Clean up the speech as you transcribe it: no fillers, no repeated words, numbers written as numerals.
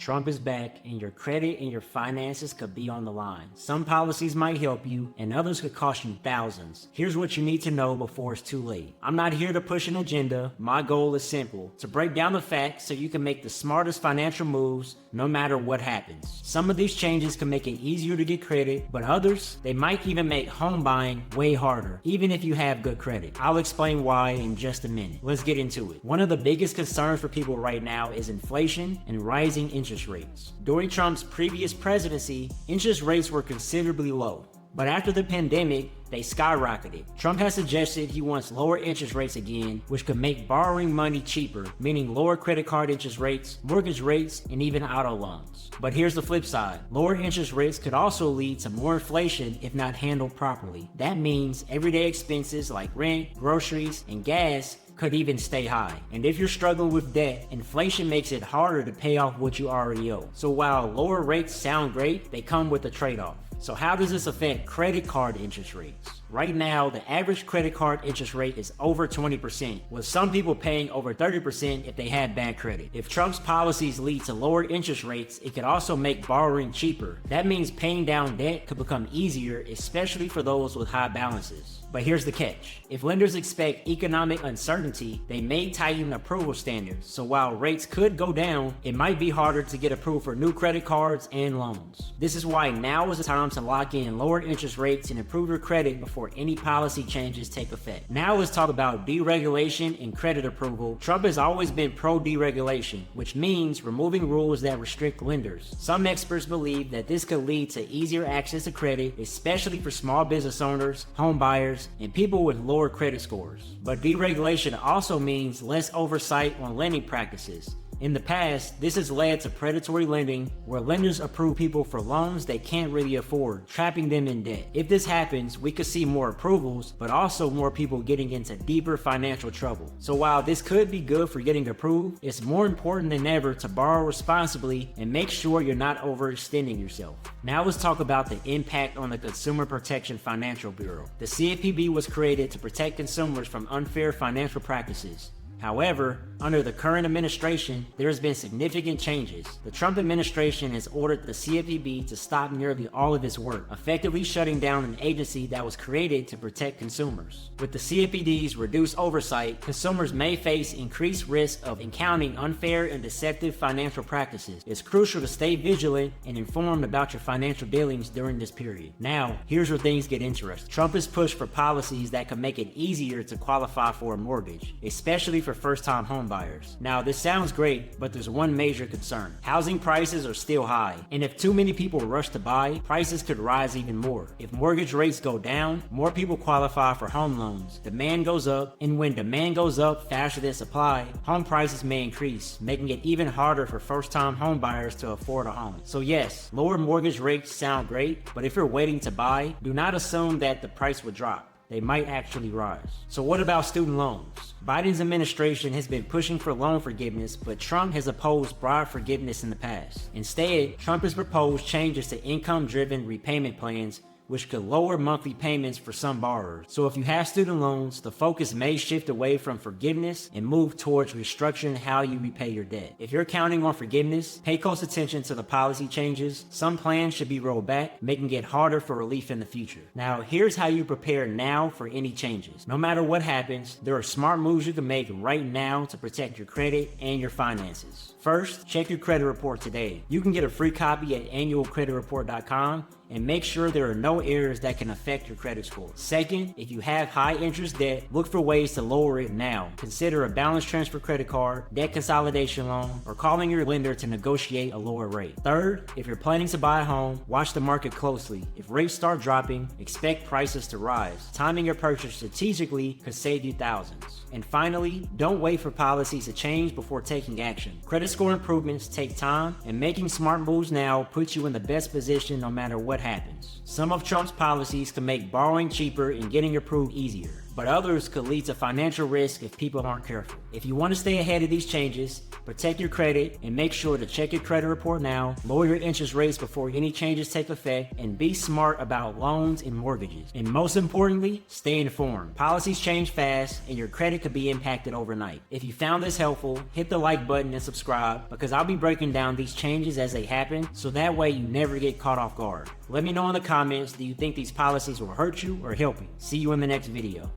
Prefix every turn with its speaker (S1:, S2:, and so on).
S1: Trump is back, and your credit and your finances could be on the line. Some policies might help you, and others could cost you thousands. Here's what you need to know before it's too late. I'm not here to push an agenda. My goal is simple: to break down the facts so you can make the smartest financial moves no matter what happens. Some of these changes can make it easier to get credit, but others, they might even make home buying way harder, even if you have good credit. I'll explain why in just a minute. Let's get into it. One of the biggest concerns for people right now is inflation and rising interest rates. During Trump's previous presidency, interest rates were considerably low. But after the pandemic, they skyrocketed. Trump has suggested he wants lower interest rates again, which could make borrowing money cheaper, meaning lower credit card interest rates, mortgage rates, and even auto loans. But here's the flip side. Lower interest rates could also lead to more inflation if not handled properly. That means everyday expenses like rent, groceries, and gas could even stay high. And if you're struggling with debt, inflation makes it harder to pay off what you already owe. So while lower rates sound great, they come with a trade-off. So how does this affect credit card interest rates? Right now, the average credit card interest rate is over 20%, with some people paying over 30% if they had bad credit. If Trump's policies lead to lower interest rates, it could also make borrowing cheaper. That means paying down debt could become easier, especially for those with high balances. But here's the catch. If lenders expect economic uncertainty, they may tighten approval standards. So while rates could go down, it might be harder to get approved for new credit cards and loans. This is why now is the time to lock in lower interest rates and improve your credit before any policy changes take effect. Now let's talk about deregulation and credit approval. Trump has always been pro-deregulation, which means removing rules that restrict lenders. Some experts believe that this could lead to easier access to credit, especially for small business owners, home buyers, and people with lower credit scores. But deregulation also means less oversight on lending practices. In the past, this has led to predatory lending, where lenders approve people for loans they can't really afford, trapping them in debt. If this happens, we could see more approvals, but also more people getting into deeper financial trouble. So while this could be good for getting approved, it's more important than ever to borrow responsibly and make sure you're not overextending yourself. Now let's talk about the impact on the Consumer Protection Financial Bureau. The CFPB was created to protect consumers from unfair financial practices. However, under the current administration, there has been significant changes. The Trump administration has ordered the CFPB to stop nearly all of its work, effectively shutting down an agency that was created to protect consumers. With the CFPB's reduced oversight, consumers may face increased risk of encountering unfair and deceptive financial practices. It's crucial to stay vigilant and informed about your financial dealings during this period. Now, here's where things get interesting. Trump has pushed for policies that could make it easier to qualify for a mortgage, especially for first-time home buyers. Now, this sounds great, but there's one major concern. Housing prices are still high, and if too many people rush to buy, prices could rise even more. If mortgage rates go down, more people qualify for home loans. Demand goes up, and when demand goes up faster than supply, home prices may increase, making it even harder for first-time home buyers to afford a home. So yes, lower mortgage rates sound great, but if you're waiting to buy, do not assume that the price will drop. They might actually rise. So what about student loans? Biden's administration has been pushing for loan forgiveness, but Trump has opposed broad forgiveness in the past. Instead, Trump has proposed changes to income-driven repayment plans, which could lower monthly payments for some borrowers. So if you have student loans, the focus may shift away from forgiveness and move towards restructuring how you repay your debt. If you're counting on forgiveness, pay close attention to the policy changes. Some plans should be rolled back, making it harder for relief in the future. Now, here's how you prepare now for any changes. No matter what happens, there are smart moves you can make right now to protect your credit and your finances. First, check your credit report today. You can get a free copy at annualcreditreport.com and make sure there are no errors that can affect your credit score. Second, if you have high interest debt, look for ways to lower it now. Consider a balance transfer credit card, debt consolidation loan, or calling your lender to negotiate a lower rate. Third, if you're planning to buy a home, watch the market closely. If rates start dropping, expect prices to rise. Timing your purchase strategically could save you thousands. And finally, don't wait for policies to change before taking action. Credit score improvements take time, and making smart moves now puts you in the best position no matter what happens. Some of Trump's policies can make borrowing cheaper and getting approved easier. but others could lead to financial risk if people aren't careful. If you want to stay ahead of these changes, protect your credit and make sure to check your credit report now, lower your interest rates before any changes take effect, and be smart about loans and mortgages. And most importantly, stay informed. Policies change fast and your credit could be impacted overnight. If you found this helpful, hit the like button and subscribe, because I'll be breaking down these changes as they happen, so that way you never get caught off guard. Let me know in the comments, do you think these policies will hurt you or help you? See you in the next video.